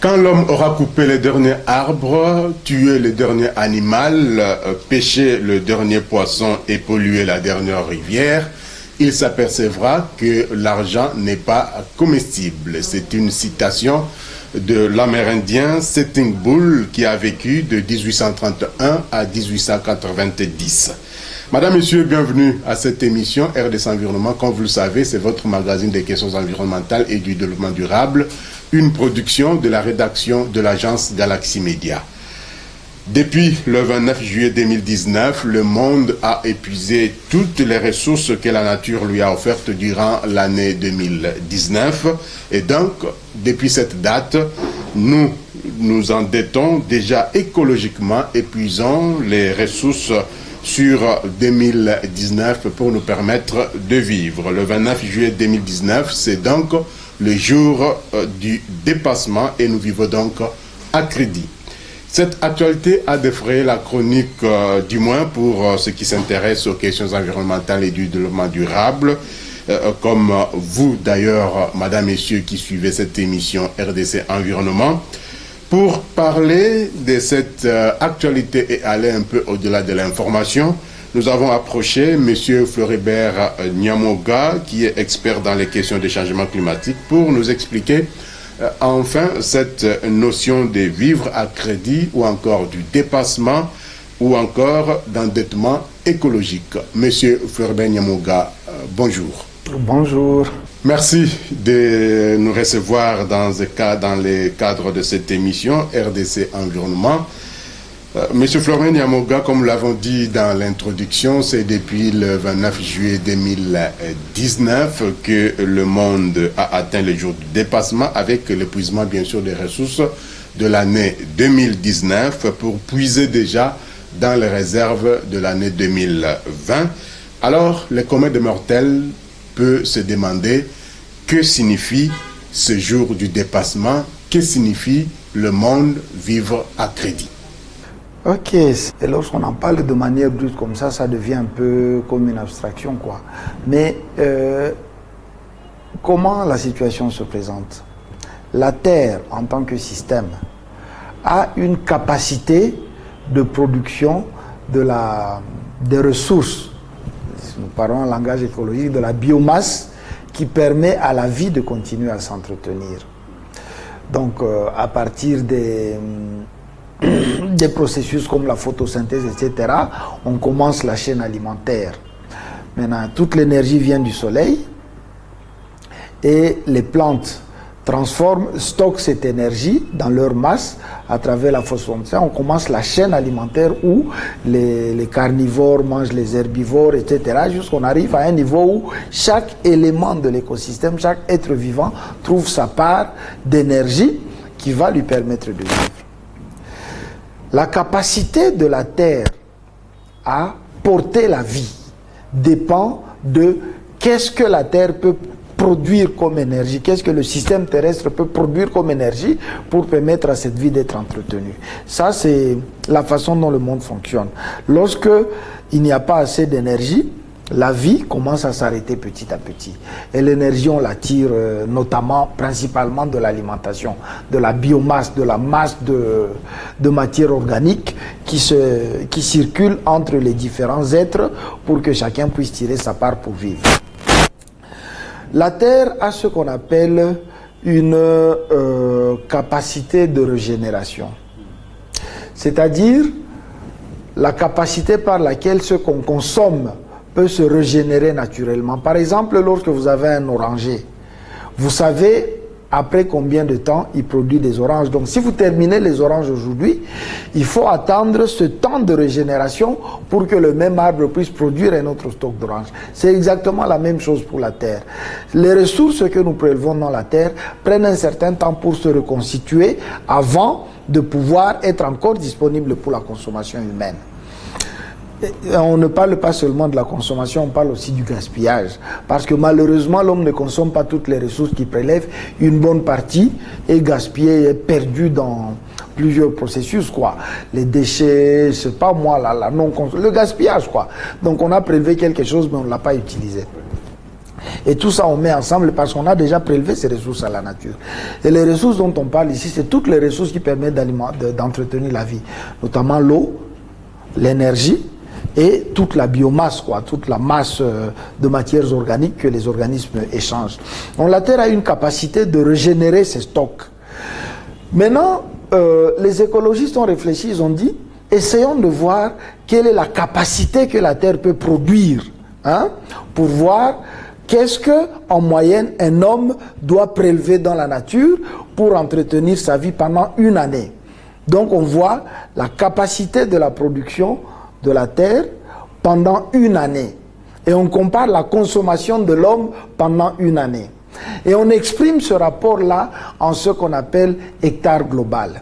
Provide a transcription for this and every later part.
Quand l'homme aura coupé les derniers arbres, tué le dernier animal, pêché le dernier poisson et pollué la dernière rivière, il s'apercevra que l'argent n'est pas comestible. C'est une citation de l'Amérindien Sitting Bull qui a vécu de 1831 à 1890. Madame, Monsieur, bienvenue à cette émission RDC Environnement. Comme vous le savez, c'est votre magazine des questions environnementales et du développement durable, une production de la rédaction de l'agence Galaxy Media. Depuis le 29 juillet 2019, le monde a épuisé toutes les ressources que la nature lui a offertes durant l'année 2019. Et donc, depuis cette date, nous nous endettons déjà écologiquement, épuisant les ressources sur 2019 pour nous permettre de vivre. Le 29 juillet 2019, c'est donc le jour du dépassement et nous vivons donc à crédit. Cette actualité a défrayé la chronique, du moins pour ceux qui s'intéressent aux questions environnementales et du développement durable, comme vous d'ailleurs, Madame, Messieurs, qui suivez cette émission RDC Environnement. Pour parler de cette actualité et aller un peu au-delà de l'information, nous avons approché M. Floribert Nyamoga, qui est expert dans les questions de changement climatique, pour nous expliquer enfin cette notion de vivre à crédit ou encore du dépassement ou encore d'endettement écologique. M. Floribert Nyamoga, bonjour. Bonjour. Merci de nous recevoir dans les cadres de cette émission RDC Environnement. Monsieur Floribert Nyamoga, comme nous l'avons dit dans l'introduction, c'est depuis le 29 juillet 2019 que le monde a atteint le jour du dépassement avec l'épuisement bien sûr des ressources de l'année 2019 pour puiser déjà dans les réserves de l'année 2020. Alors, le commun des mortels peut se demander que signifie ce jour du dépassement, que signifie le monde vivre à crédit. Ok, et lorsqu'on en parle de manière brute comme ça devient un peu comme une abstraction, quoi. Mais comment la situation se présente? La Terre, en tant que système, a une capacité de production des ressources, si nous parlons en langage écologique, de la biomasse qui permet à la vie de continuer à s'entretenir. Donc, à partir des processus comme la photosynthèse, etc., on commence la chaîne alimentaire. Maintenant, toute l'énergie vient du soleil et les plantes stockent cette énergie dans leur masse à travers la photosynthèse. On commence la chaîne alimentaire où les carnivores mangent les herbivores, etc., jusqu'on arrive à un niveau où chaque élément de l'écosystème, chaque être vivant trouve sa part d'énergie qui va lui permettre de vivre. La capacité de la Terre à porter la vie dépend de qu'est-ce que la Terre peut produire comme énergie, qu'est-ce que le système terrestre peut produire comme énergie pour permettre à cette vie d'être entretenue. Ça, c'est la façon dont le monde fonctionne. Lorsque il n'y a pas assez d'énergie, la vie commence à s'arrêter petit à petit. Et l'énergie, on la tire principalement de l'alimentation, de la biomasse, de la masse de matière organique qui circule entre les différents êtres pour que chacun puisse tirer sa part pour vivre. La Terre a ce qu'on appelle une capacité de régénération. C'est-à-dire la capacité par laquelle ce qu'on consomme peut se régénérer naturellement. Par exemple, lorsque vous avez un oranger, vous savez après combien de temps il produit des oranges. Donc si vous terminez les oranges aujourd'hui, il faut attendre ce temps de régénération pour que le même arbre puisse produire un autre stock d'oranges. C'est exactement la même chose pour la terre. Les ressources que nous prélevons dans la terre prennent un certain temps pour se reconstituer avant de pouvoir être encore disponibles pour la consommation humaine. On ne parle pas seulement de la consommation, on parle aussi du gaspillage. Parce que malheureusement, l'homme ne consomme pas toutes les ressources qu'il prélève. Une bonne partie est gaspillée, est perdue dans plusieurs processus, quoi. Les déchets, je sais pas moi, le gaspillage, quoi. Donc on a prélevé quelque chose, mais on ne l'a pas utilisé. Et tout ça, on met ensemble parce qu'on a déjà prélevé ces ressources à la nature. Et les ressources dont on parle ici, c'est toutes les ressources qui permettent d'entretenir la vie, notamment l'eau, l'énergie et toute la biomasse, quoi, toute la masse de matières organiques que les organismes échangent. Donc la Terre a une capacité de régénérer ses stocks. Maintenant, les écologistes ont réfléchi, ils ont dit, essayons de voir quelle est la capacité que la Terre peut produire, hein, pour voir qu'est-ce que, en moyenne, un homme doit prélever dans la nature pour entretenir sa vie pendant une année. Donc on voit la capacité de la production de la terre pendant une année. Et on compare la consommation de l'homme pendant une année. Et on exprime ce rapport-là en ce qu'on appelle hectare global.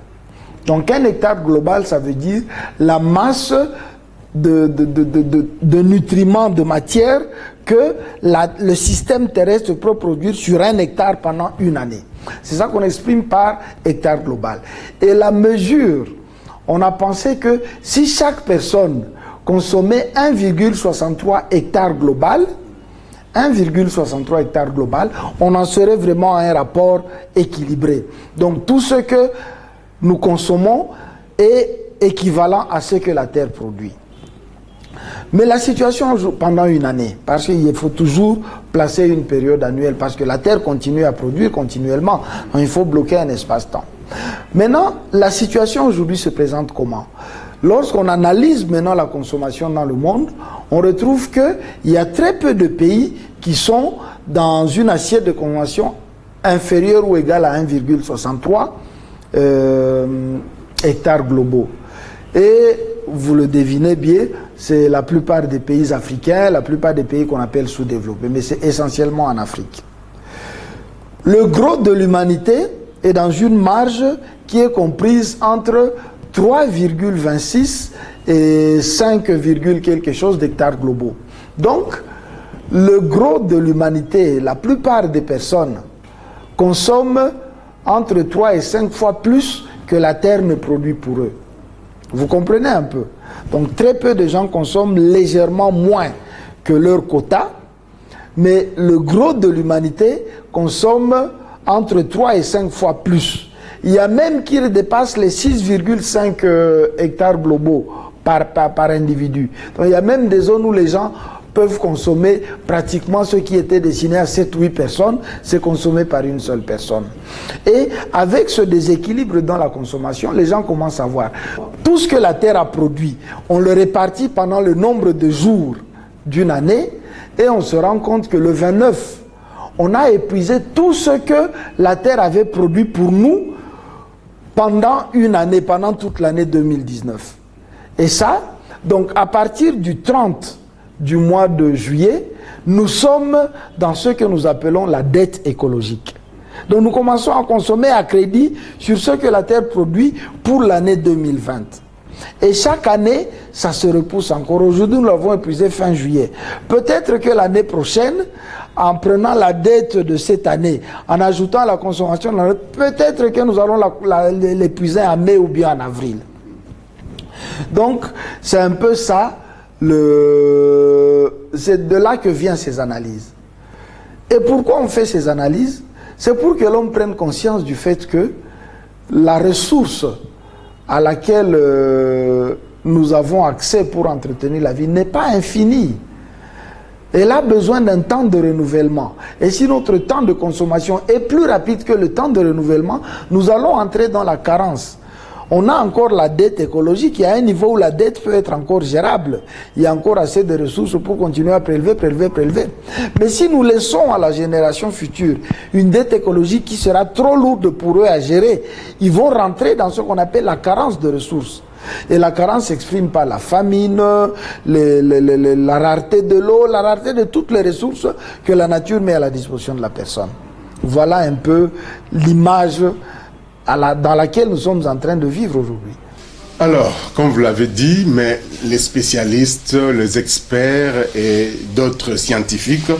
Donc un hectare global, ça veut dire la masse de nutriments, de matière que le système terrestre peut produire sur un hectare pendant une année. C'est ça qu'on exprime par hectare global. Et la mesure, on a pensé que si chaque personne consommait 1,63 hectares global, 1,63 hectares global, on en serait vraiment à un rapport équilibré. Donc tout ce que nous consommons est équivalent à ce que la Terre produit. Mais la situation pendant une année, parce qu'il faut toujours placer une période annuelle, parce que la Terre continue à produire continuellement, donc il faut bloquer un espace-temps. Maintenant, la situation aujourd'hui se présente comment? Lorsqu'on analyse maintenant la consommation dans le monde, on retrouve qu'il y a très peu de pays qui sont dans une assiette de consommation inférieure ou égale à 1,63 hectares globaux. Et vous le devinez bien, c'est la plupart des pays africains, la plupart des pays qu'on appelle sous-développés, mais c'est essentiellement en Afrique. Le gros de l'humanité est dans une marge qui est comprise entre 3,26 et 5, quelque chose d'hectares globaux. Donc, le gros de l'humanité, la plupart des personnes, consomment entre 3 et 5 fois plus que la Terre ne produit pour eux. Vous comprenez un peu? Donc très peu de gens consomment légèrement moins que leur quota, mais le gros de l'humanité consomme entre 3 et 5 fois plus. Il y a même qui dépasse les 6,5 hectares globaux par individu. Donc il y a même des zones où les gens peuvent consommer pratiquement ce qui était destiné à 7-8 personnes, c'est consommé par une seule personne. Et avec ce déséquilibre dans la consommation, les gens commencent à voir tout ce que la Terre a produit, on le répartit pendant le nombre de jours d'une année et on se rend compte que le 29, on a épuisé tout ce que la Terre avait produit pour nous pendant une année, pendant toute l'année 2019. Et ça, donc à partir du 30 du mois de juillet, nous sommes dans ce que nous appelons la dette écologique. Donc nous commençons à consommer à crédit sur ce que la Terre produit pour l'année 2020. Et chaque année, ça se repousse encore. Aujourd'hui, nous l'avons épuisé fin juillet. Peut-être que l'année prochaine, en prenant la dette de cette année, en ajoutant la consommation, peut-être que nous allons l'épuiser en mai ou bien en avril. Donc, c'est un peu ça. C'est de là que viennent ces analyses. Et pourquoi on fait ces analyses? C'est pour que l'homme prenne conscience du fait que la ressource à laquelle nous avons accès pour entretenir la vie n'est pas infinie. Elle a besoin d'un temps de renouvellement. Et si notre temps de consommation est plus rapide que le temps de renouvellement, nous allons entrer dans la carence. On a encore la dette écologique, il y a un niveau où la dette peut être encore gérable. Il y a encore assez de ressources pour continuer à prélever. Mais si nous laissons à la génération future une dette écologique qui sera trop lourde pour eux à gérer, ils vont rentrer dans ce qu'on appelle la carence de ressources. Et la carence s'exprime par la famine, la rareté de l'eau, la rareté de toutes les ressources que la nature met à la disposition de la personne. Voilà un peu l'image dans laquelle nous sommes en train de vivre aujourd'hui. Alors, comme vous l'avez dit, mais les spécialistes, les experts et d'autres scientifiques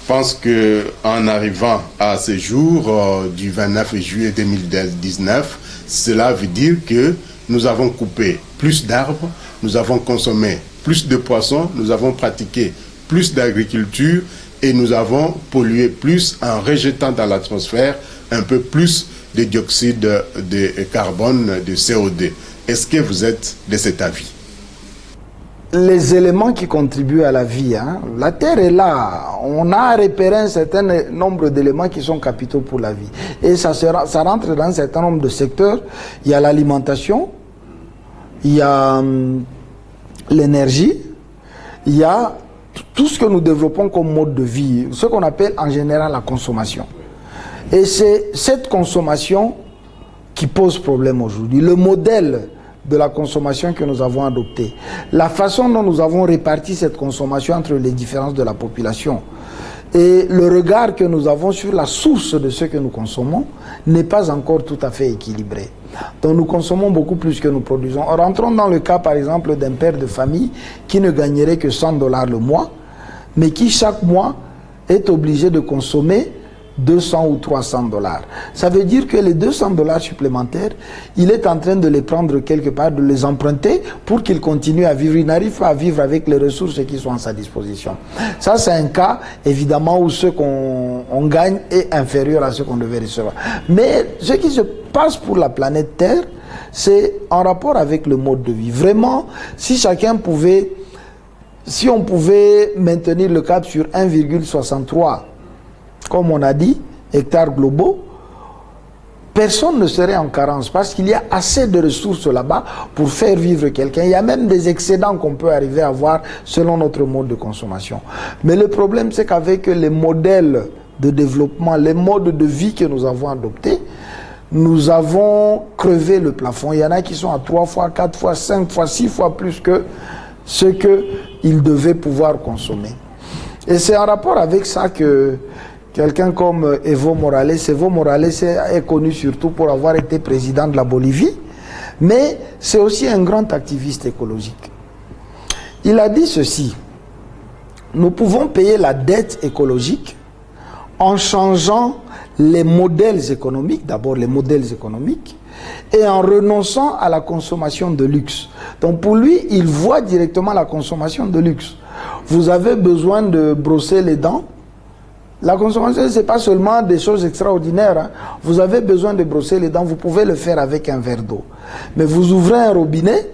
pensent qu'en arrivant à ce jour du 29 juillet 2019, cela veut dire que nous avons coupé plus d'arbres, nous avons consommé plus de poissons, nous avons pratiqué plus d'agriculture et nous avons pollué plus en rejetant dans l'atmosphère un peu plus de dioxyde de carbone, de CO2. Est-ce que vous êtes de cet avis? Les éléments qui contribuent à la vie, hein. La Terre est là. On a repéré un certain nombre d'éléments qui sont capitaux pour la vie. Et ça rentre dans un certain nombre de secteurs. Il y a l'alimentation, il y a l'énergie, il y a tout ce que nous développons comme mode de vie, ce qu'on appelle en général la consommation. Et c'est cette consommation qui pose problème aujourd'hui. Le modèle de la consommation que nous avons adopté, la façon dont nous avons réparti cette consommation entre les différences de la population et le regard que nous avons sur la source de ce que nous consommons n'est pas encore tout à fait équilibré. Donc nous consommons beaucoup plus que nous produisons. Rentrons dans le cas par exemple d'un père de famille qui ne gagnerait que 100 $ le mois, mais qui chaque mois est obligé de consommer 200 ou 300 $. Ça veut dire que les 200 $ supplémentaires, il est en train de les prendre quelque part, de les emprunter pour qu'il continue à vivre. Il n'arrive pas à vivre avec les ressources qui sont à sa disposition. Ça, c'est un cas, évidemment, où ce qu'on gagne est inférieur à ce qu'on devait recevoir. Mais ce qui se passe pour la planète Terre, c'est en rapport avec le mode de vie. Vraiment, si chacun pouvait, si on pouvait maintenir le cap sur 1,63, comme on a dit, hectares globaux, personne ne serait en carence parce qu'il y a assez de ressources là-bas pour faire vivre quelqu'un. Il y a même des excédents qu'on peut arriver à avoir selon notre mode de consommation. Mais le problème, c'est qu'avec les modèles de développement, les modes de vie que nous avons adoptés, nous avons crevé le plafond. Il y en a qui sont à 3 fois, 4 fois, 5 fois, 6 fois plus que ce qu'ils devaient pouvoir consommer. Et c'est en rapport avec ça que quelqu'un comme Evo Morales est connu surtout pour avoir été président de la Bolivie, mais c'est aussi un grand activiste écologique. Il a dit ceci: nous pouvons payer la dette écologique en changeant les modèles économiques, d'abord les modèles économiques, et en renonçant à la consommation de luxe. Donc pour lui, il voit directement la consommation de luxe. Vous avez besoin de brosser les dents. La consommation, ce n'est pas seulement des choses extraordinaires. Hein. Vous avez besoin de brosser les dents, vous pouvez le faire avec un verre d'eau. Mais vous ouvrez un robinet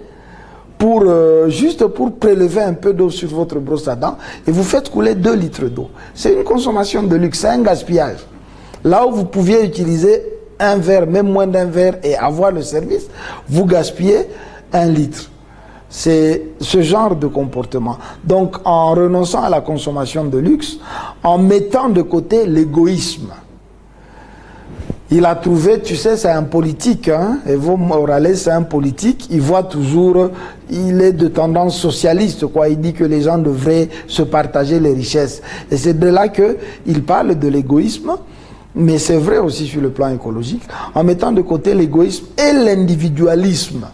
pour, juste pour prélever un peu d'eau sur votre brosse à dents et vous faites couler 2 litres d'eau. C'est une consommation de luxe, c'est un gaspillage. Là où vous pouviez utiliser un verre, même moins d'un verre, et avoir le service, vous gaspillez 1 litre. C'est ce genre de comportement. Donc, en renonçant à la consommation de luxe, en mettant de côté l'égoïsme, il a trouvé, tu sais, c'est un politique, hein, Evo Morales, c'est un politique, il voit toujours, il est de tendance socialiste, quoi. Il dit que les gens devraient se partager les richesses. Et c'est de là qu'il parle de l'égoïsme, mais c'est vrai aussi sur le plan écologique, en mettant de côté l'égoïsme et l'individualisme.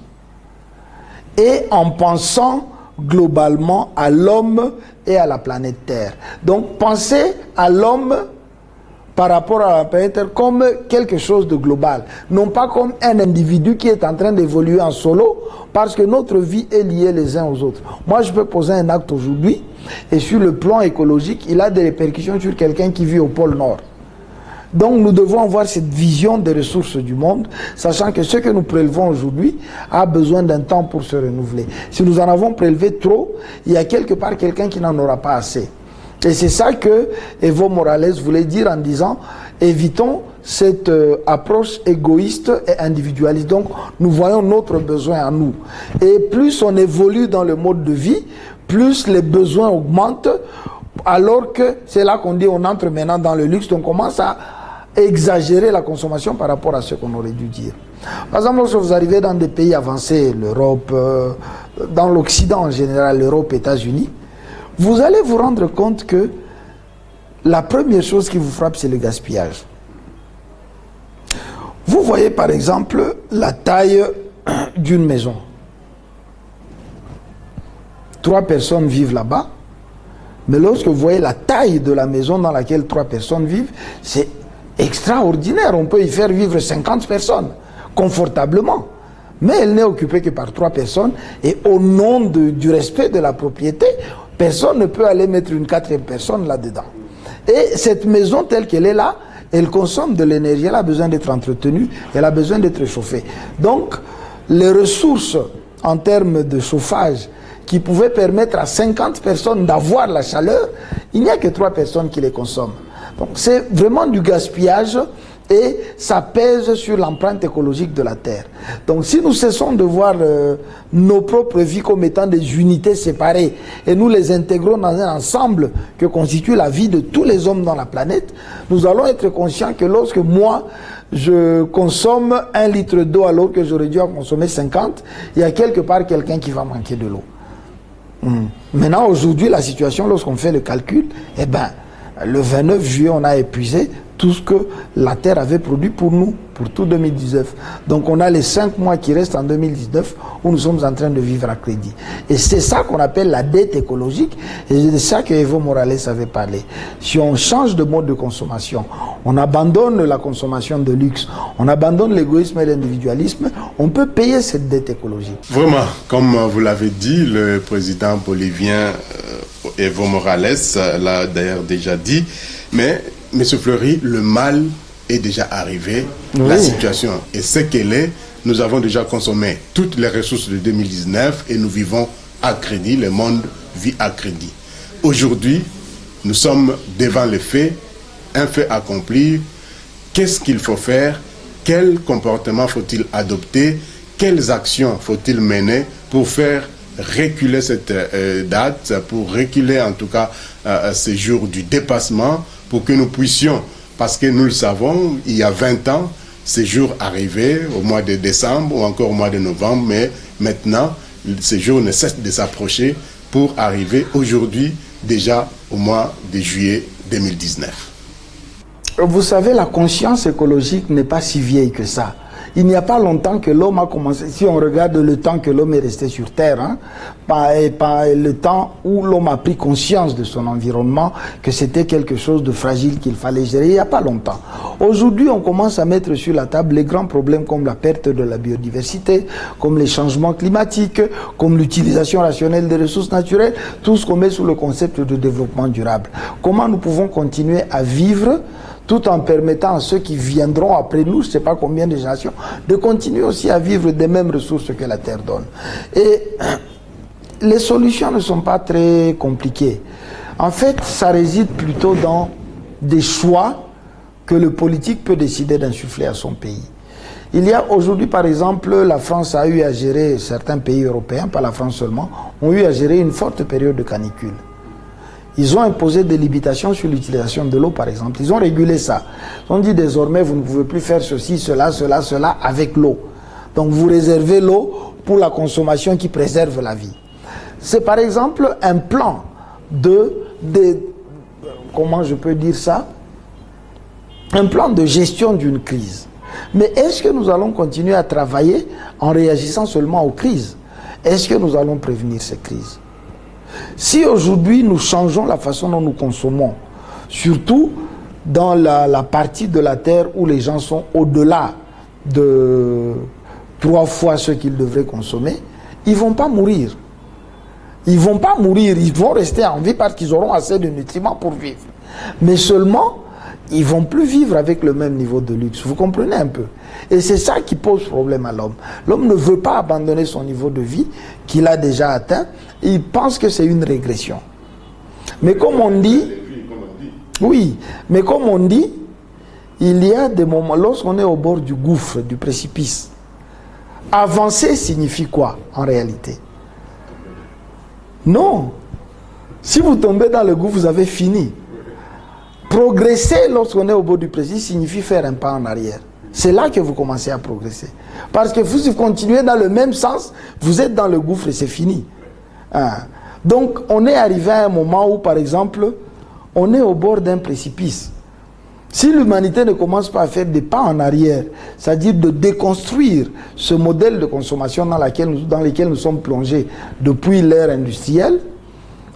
Et en pensant globalement à l'homme et à la planète Terre. Donc, pensez à l'homme par rapport à la planète Terre comme quelque chose de global. Non pas comme un individu qui est en train d'évoluer en solo, parce que notre vie est liée les uns aux autres. Moi, je peux poser un acte aujourd'hui, et sur le plan écologique, il a des répercussions sur quelqu'un qui vit au pôle Nord. Donc nous devons avoir cette vision des ressources du monde, sachant que ce que nous prélevons aujourd'hui a besoin d'un temps pour se renouveler. Si nous en avons prélevé trop, il y a quelque part quelqu'un qui n'en aura pas assez. Et c'est ça que Evo Morales voulait dire en disant, évitons cette approche égoïste et individualiste. Donc nous voyons notre besoin à nous. Et plus on évolue dans le mode de vie, plus les besoins augmentent, alors que c'est là qu'on dit on entre maintenant dans le luxe, donc on commence à exagérer la consommation par rapport à ce qu'on aurait dû dire. Par exemple, lorsque vous arrivez dans des pays avancés, l'Europe, dans l'Occident en général, l'Europe, États-Unis, vous allez vous rendre compte que la première chose qui vous frappe, c'est le gaspillage. Vous voyez par exemple la taille d'une maison. 3 personnes vivent là-bas, mais lorsque vous voyez la taille de la maison dans laquelle 3 personnes vivent, c'est extraordinaire. On peut y faire vivre 50 personnes, confortablement. Mais elle n'est occupée que par 3 personnes. Et au nom du respect de la propriété, personne ne peut aller mettre une 4e personne là-dedans. Et cette maison telle qu'elle est là, elle consomme de l'énergie, elle a besoin d'être entretenue, elle a besoin d'être chauffée. Donc, les ressources en termes de chauffage qui pouvaient permettre à 50 personnes d'avoir la chaleur, il n'y a que 3 personnes qui les consomment. Donc, c'est vraiment du gaspillage et ça pèse sur l'empreinte écologique de la Terre. Donc si nous cessons de voir nos propres vies comme étant des unités séparées et nous les intégrons dans un ensemble que constitue la vie de tous les hommes dans la planète, nous allons être conscients que lorsque moi, je consomme 1 litre d'eau alors que j'aurais dû en consommer 50, il y a quelque part quelqu'un qui va manquer de l'eau. Maintenant, aujourd'hui, la situation, lorsqu'on fait le calcul, eh ben, le 29 juillet, on a épuisé tout ce que la Terre avait produit pour nous, pour tout 2019. Donc on a les 5 mois qui restent en 2019 où nous sommes en train de vivre à crédit. Et c'est ça qu'on appelle la dette écologique, et c'est de ça que Evo Morales avait parlé. Si on change de mode de consommation, on abandonne la consommation de luxe, on abandonne l'égoïsme et l'individualisme, on peut payer cette dette écologique. Vraiment, comme vous l'avez dit, le président bolivien Evo Morales l'a d'ailleurs déjà dit, mais M. Fleury, le mal est déjà arrivé, oui. La situation est ce qu'elle est, nous avons déjà consommé toutes les ressources de 2019 et nous vivons à crédit, le monde vit à crédit. Aujourd'hui, nous sommes devant les faits, un fait accompli, qu'est-ce qu'il faut faire, quel comportement faut-il adopter, quelles actions faut-il mener pour faire reculer cette date, pour reculer en tout cas ces jours du dépassement, pour que nous puissions, parce que nous le savons, il y a 20 ans, ces jours arrivaient au mois de décembre ou encore au mois de novembre, mais maintenant, ces jours ne cessent de s'approcher pour arriver aujourd'hui déjà au mois de juillet 2019. Vous savez, la conscience écologique n'est pas si vieille que ça. Il n'y a pas longtemps que l'homme a commencé, si on regarde le temps que l'homme est resté sur Terre, hein, par le temps où l'homme a pris conscience de son environnement, que c'était quelque chose de fragile qu'il fallait gérer, il n'y a pas longtemps. Aujourd'hui, on commence à mettre sur la table les grands problèmes comme la perte de la biodiversité, comme les changements climatiques, comme l'utilisation rationnelle des ressources naturelles, tout ce qu'on met sous le concept de développement durable. Comment nous pouvons continuer à vivre tout en permettant à ceux qui viendront après nous, je ne sais pas combien de générations, de continuer aussi à vivre des mêmes ressources que la Terre donne. Et les solutions ne sont pas très compliquées. En fait, ça réside plutôt dans des choix que le politique peut décider d'insuffler à son pays. Il y a aujourd'hui, par exemple, la France a eu à gérer, certains pays européens, pas la France seulement, ont eu à gérer une forte période de canicule. Ils ont imposé des limitations sur l'utilisation de l'eau, par exemple. Ils ont régulé ça. Ils ont dit désormais, vous ne pouvez plus faire ceci, cela, cela, cela avec l'eau. Donc vous réservez l'eau pour la consommation qui préserve la vie. C'est par exemple un plan comment je peux dire ça? Un plan de gestion d'une crise. Mais est-ce que nous allons continuer à travailler en réagissant seulement aux crises? Est-ce que nous allons prévenir ces crises? Si aujourd'hui nous changeons la façon dont nous consommons, surtout dans la partie de la Terre où les gens sont au-delà de 3 fois ce qu'ils devraient consommer, ils ne vont pas mourir. Ils ne vont pas mourir, ils vont rester en vie parce qu'ils auront assez de nutriments pour vivre. Mais seulement, ils ne vont plus vivre avec le même niveau de luxe. Vous comprenez un peu? Et c'est ça qui pose problème à l'homme. L'homme ne veut pas abandonner son niveau de vie qu'il a déjà atteint. Il pense que c'est une régression. Mais comme on dit, oui, mais comme on dit, il y a des moments, lorsqu'on est au bord du gouffre, du précipice, avancer signifie quoi en réalité? Non. Si vous tombez dans le gouffre, vous avez fini. Progresser lorsqu'on est au bord du précipice signifie faire un pas en arrière. C'est là que vous commencez à progresser. Parce que si vous continuez dans le même sens, vous êtes dans le gouffre et c'est fini. Donc on est arrivé à un moment où, par exemple, on est au bord d'un précipice. Si l'humanité ne commence pas à faire des pas en arrière, c'est-à-dire de déconstruire ce modèle de consommation dans lequel nous sommes plongés depuis l'ère industrielle,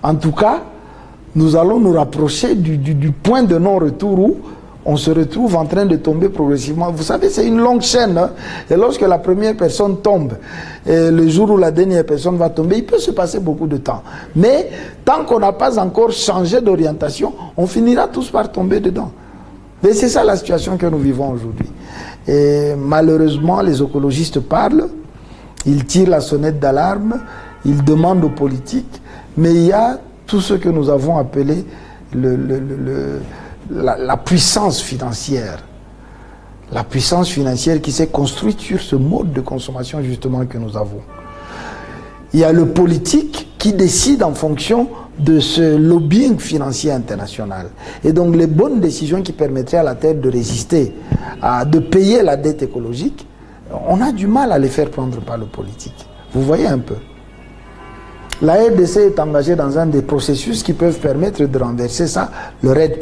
en tout cas, nous allons nous rapprocher du point de non-retour où on se retrouve en train de tomber progressivement. Vous savez, c'est une longue chaîne. Hein? Et lorsque la première personne tombe, et le jour où la dernière personne va tomber, il peut se passer beaucoup de temps. Mais tant qu'on n'a pas encore changé d'orientation, on finira tous par tomber dedans. Mais c'est ça la situation que nous vivons aujourd'hui. Et malheureusement, les écologistes parlent, ils tirent la sonnette d'alarme, ils demandent aux politiques, mais il y a tout ce que nous avons appelé la puissance financière. La puissance financière qui s'est construite sur ce mode de consommation justement que nous avons. Il y a le politique qui décide en fonction de ce lobbying financier international. Et donc les bonnes décisions qui permettraient à la Terre de résister, de payer la dette écologique, on a du mal à les faire prendre par le politique. Vous voyez un peu. La RDC est engagée dans un des processus qui peuvent permettre de renverser ça, le RED+.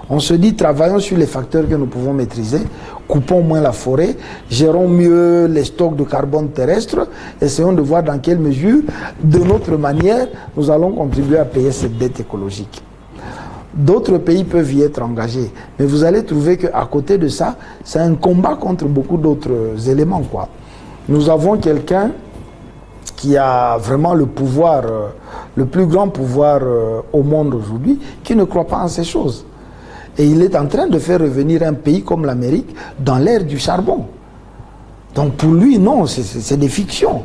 On se dit, travaillons sur les facteurs que nous pouvons maîtriser, coupons moins la forêt, gérons mieux les stocks de carbone terrestre, essayons de voir dans quelle mesure, de notre manière, nous allons contribuer à payer cette dette écologique. D'autres pays peuvent y être engagés, mais vous allez trouver qu'à côté de ça, c'est un combat contre beaucoup d'autres éléments, quoi. Nous avons quelqu'un qui a vraiment le pouvoir, le plus grand pouvoir au monde aujourd'hui, qui ne croit pas en ces choses. Et il est en train de faire revenir un pays comme l'Amérique dans l'ère du charbon. Donc pour lui, non, c'est des fictions.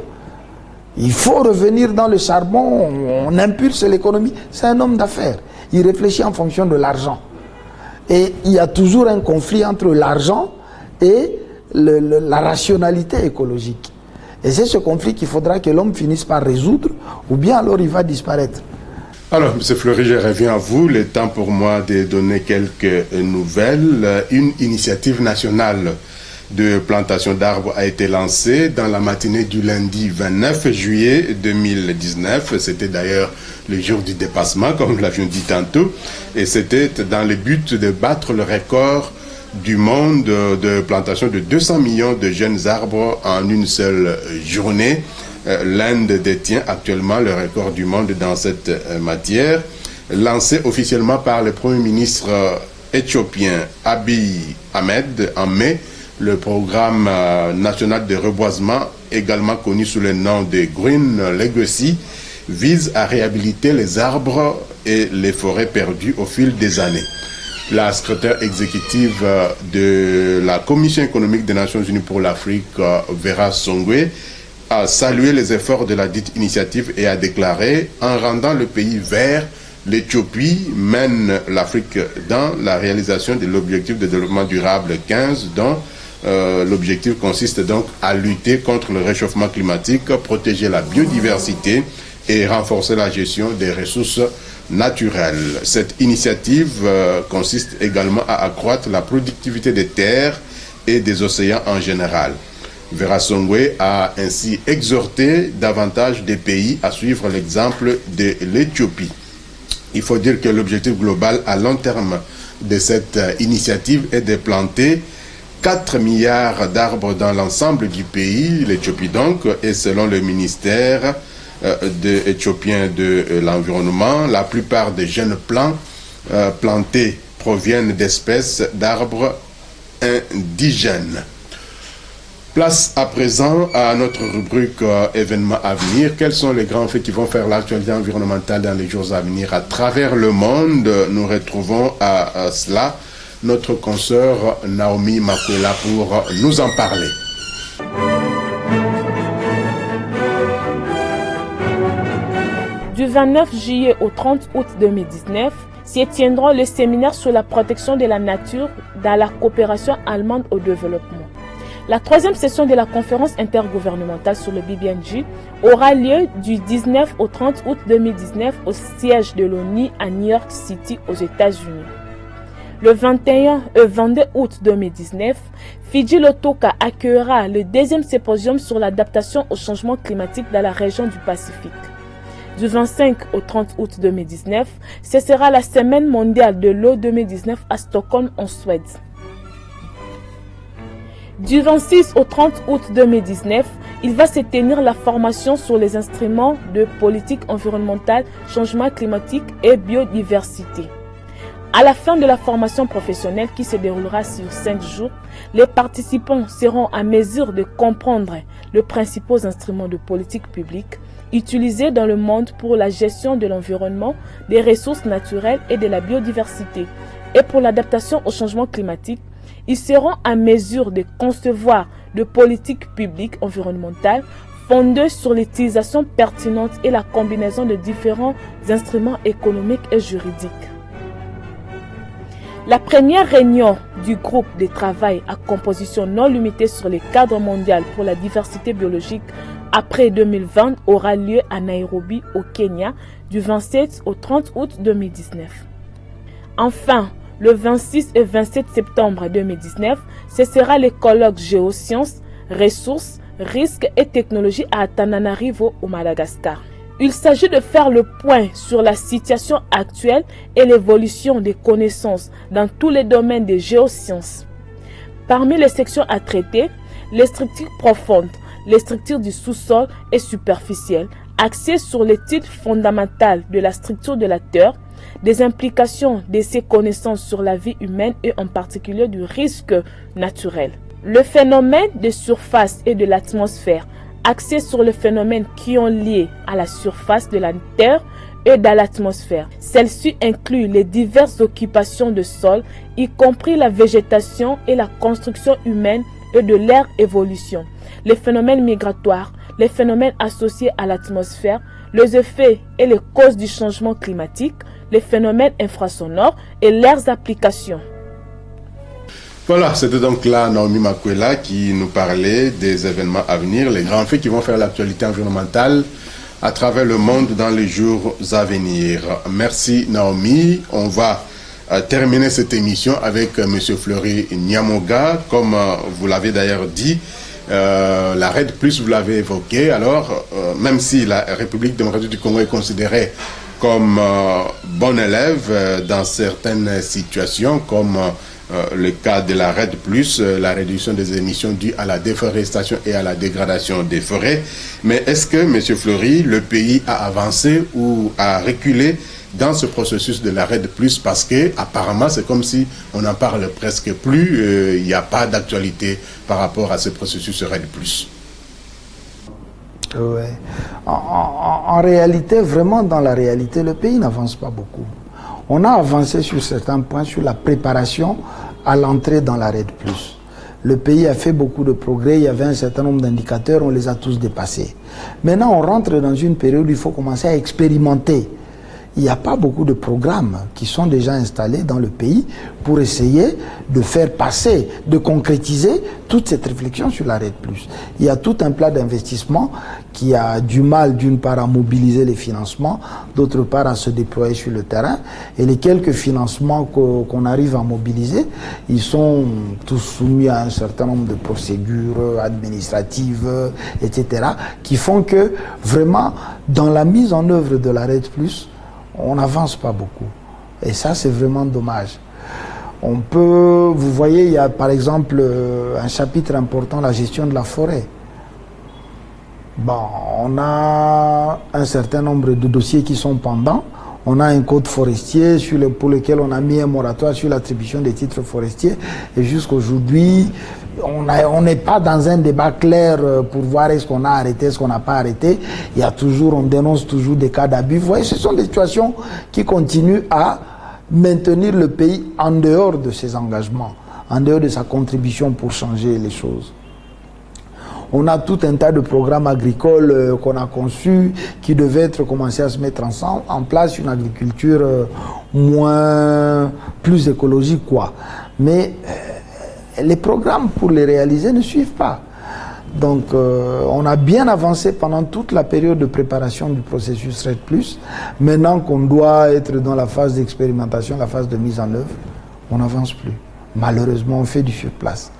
Il faut revenir dans le charbon, on impulse l'économie. C'est un homme d'affaires. Il réfléchit en fonction de l'argent. Et il y a toujours un conflit entre l'argent et la rationalité écologique. Et c'est ce conflit qu'il faudra que l'homme finisse par résoudre, ou bien alors il va disparaître. Alors, M. Fleury, je reviens à vous. Le temps pour moi de donner quelques nouvelles. Une initiative nationale de plantation d'arbres a été lancée dans la matinée du lundi 29 juillet 2019. C'était d'ailleurs le jour du dépassement, comme nous l'avions dit tantôt. Et c'était dans le but de battre le record du monde de plantation de 200 millions de jeunes arbres en une seule journée. L'Inde détient actuellement le record du monde dans cette matière. Lancé officiellement par le Premier ministre éthiopien Abiy Ahmed en mai, le programme national de reboisement, également connu sous le nom de Green Legacy, vise à réhabiliter les arbres et les forêts perdues au fil des années. La secrétaire exécutive de la Commission économique des Nations Unies pour l'Afrique, Vera Songwe, a salué les efforts de la dite initiative et a déclaré « En rendant le pays vert, l'Éthiopie mène l'Afrique dans la réalisation de l'objectif de développement durable 15, dont l'objectif consiste donc à lutter contre le réchauffement climatique, protéger la biodiversité et renforcer la gestion des ressources naturelles. » Cette initiative consiste également à accroître la productivité des terres et des océans en général. Vera Songwe a ainsi exhorté davantage des pays à suivre l'exemple de l'Éthiopie. Il faut dire que l'objectif global à long terme de cette initiative est de planter 4 milliards d'arbres dans l'ensemble du pays, l'Éthiopie donc, et selon le ministère éthiopien de l'environnement, la plupart des jeunes plants plantés proviennent d'espèces d'arbres indigènes. Place à présent à notre rubrique événements à venir. Quels sont les grands faits qui vont faire l'actualité environnementale dans les jours à venir à travers le monde? Nous retrouvons à cela notre consoeur Naomi Makwela pour nous en parler. Du 29 juillet au 30 août 2019, s'y tiendra le séminaire sur la protection de la nature dans la coopération allemande au développement. La troisième session de la conférence intergouvernementale sur le BBNJ aura lieu du 19 au 30 août 2019 au siège de l'ONU à New York City aux États-Unis. Le 21 et 22 août 2019, Fidji Lotoka accueillera le deuxième symposium sur l'adaptation au changement climatique dans la région du Pacifique. Du 25 au 30 août 2019, ce sera la Semaine mondiale de l'eau 2019 à Stockholm en Suède. Du 26 au 30 août 2019, il va se tenir la formation sur les instruments de politique environnementale, changement climatique et biodiversité. À la fin de la formation professionnelle qui se déroulera sur 5 jours, les participants seront à mesure de comprendre les principaux instruments de politique publique utilisés dans le monde pour la gestion de l'environnement, des ressources naturelles et de la biodiversité. Et pour l'adaptation au changement climatique, ils seront à mesure de concevoir de politiques publiques environnementales fondées sur l'utilisation pertinente et la combinaison de différents instruments économiques et juridiques. La première réunion du groupe de travail à composition non limitée sur le cadre mondial pour la diversité biologique après 2020 aura lieu à Nairobi, au Kenya, du 27 au 30 août 2019. Enfin, le 26 et 27 septembre 2019, ce sera le colloque Géosciences, ressources, risques et technologies à Antananarivo au Madagascar. Il s'agit de faire le point sur la situation actuelle et l'évolution des connaissances dans tous les domaines des géosciences. Parmi les sections à traiter, les structures profondes, les structures du sous-sol et superficielles, axées sur l'étude fondamentale de la structure de la Terre, des implications de ces connaissances sur la vie humaine et en particulier du risque naturel. Le phénomène de surface et de l'atmosphère, axé sur les phénomènes qui ont lié à la surface de la Terre et dans l'atmosphère. Celle-ci inclut les diverses occupations de sol, y compris la végétation et la construction humaine et de leur évolution, les phénomènes migratoires, les phénomènes associés à l'atmosphère, les effets et les causes du changement climatique, les phénomènes infrasonores et leurs applications. Voilà, c'était donc là Naomi Makwela qui nous parlait des événements à venir, les grands faits qui vont faire l'actualité environnementale à travers le monde dans les jours à venir. Merci Naomi. On va terminer cette émission avec M. Fleury Nyamoga. Comme vous l'avez d'ailleurs dit, la RED+, vous l'avez évoqué. Alors, même si la République démocratique du Congo est considérée comme bon élève dans certaines situations, comme le cas de la RED+, la réduction des émissions dues à la déforestation et à la dégradation des forêts. Mais est-ce que, M. Fleury, le pays a avancé ou a reculé dans ce processus de la RED+, parce que apparemment c'est comme si on n'en parle presque plus, il n'y a pas d'actualité par rapport à ce processus RED+. Ouais. En réalité, vraiment dans la réalité, le pays n'avance pas beaucoup. On a avancé sur certains points, sur la préparation à l'entrée dans la RED+. Le pays a fait beaucoup de progrès, il y avait un certain nombre d'indicateurs, on les a tous dépassés. Maintenant, on rentre dans une période où il faut commencer à expérimenter. Il n'y a pas beaucoup de programmes qui sont déjà installés dans le pays pour essayer de faire passer, de concrétiser toute cette réflexion sur la RED+. Il y a tout un plan d'investissement qui a du mal d'une part à mobiliser les financements, d'autre part à se déployer sur le terrain. Et les quelques financements qu'on arrive à mobiliser, ils sont tous soumis à un certain nombre de procédures administratives, etc., qui font que vraiment, dans la mise en œuvre de la RED+, on n'avance pas beaucoup. Et ça, c'est vraiment dommage. On peut, vous voyez, il y a par exemple un chapitre important, la gestion de la forêt. Bon, on a un certain nombre de dossiers qui sont pendants. On a un code forestier pour lequel on a mis un moratoire sur l'attribution des titres forestiers. Et jusqu'aujourd'hui, on n'est pas dans un débat clair pour voir est-ce qu'on a arrêté, est-ce qu'on n'a pas arrêté. On dénonce toujours des cas d'abus. Vous voyez, ce sont des situations qui continuent à maintenir le pays en dehors de ses engagements, en dehors de sa contribution pour changer les choses. On a tout un tas de programmes agricoles qu'on a conçus qui devaient commencer à se mettre en place, une agriculture plus écologique, quoi. Mais les programmes pour les réaliser ne suivent pas. Donc on a bien avancé pendant toute la période de préparation du processus RED+. Maintenant qu'on doit être dans la phase d'expérimentation, la phase de mise en œuvre, on n'avance plus. Malheureusement, on fait du sur place.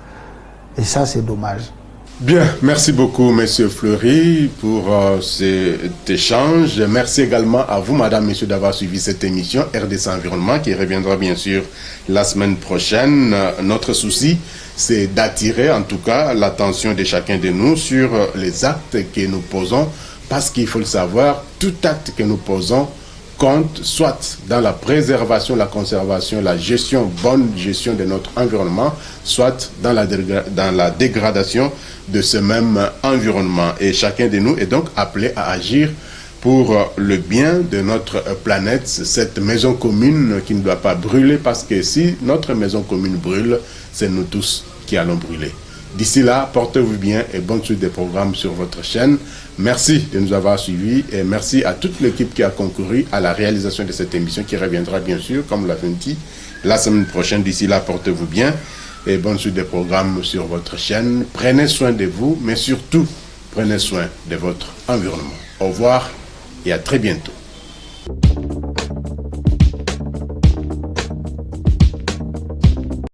Et ça, c'est dommage. Bien, merci beaucoup, Monsieur Fleury, pour cet échange. Merci également à vous, Madame, Messieurs, d'avoir suivi cette émission RDC Environnement, qui reviendra bien sûr la semaine prochaine. Notre souci, c'est d'attirer en tout cas l'attention de chacun de nous sur les actes que nous posons, parce qu'il faut le savoir, tout acte que nous posons compte soit dans la préservation, la conservation, la gestion, bonne gestion de notre environnement, soit dans la dégradation de ce même environnement. Et chacun de nous est donc appelé à agir pour le bien de notre planète, cette maison commune qui ne doit pas brûler, parce que si notre maison commune brûle, c'est nous tous qui allons brûler. D'ici là, portez-vous bien et bonne suite des programmes sur votre chaîne. Merci de nous avoir suivis et merci à toute l'équipe qui a concouru à la réalisation de cette émission qui reviendra bien sûr, comme l'avons dit, la semaine prochaine. D'ici là, portez-vous bien et bonne suite des programmes sur votre chaîne. Prenez soin de vous, mais surtout, prenez soin de votre environnement. Au revoir et à très bientôt.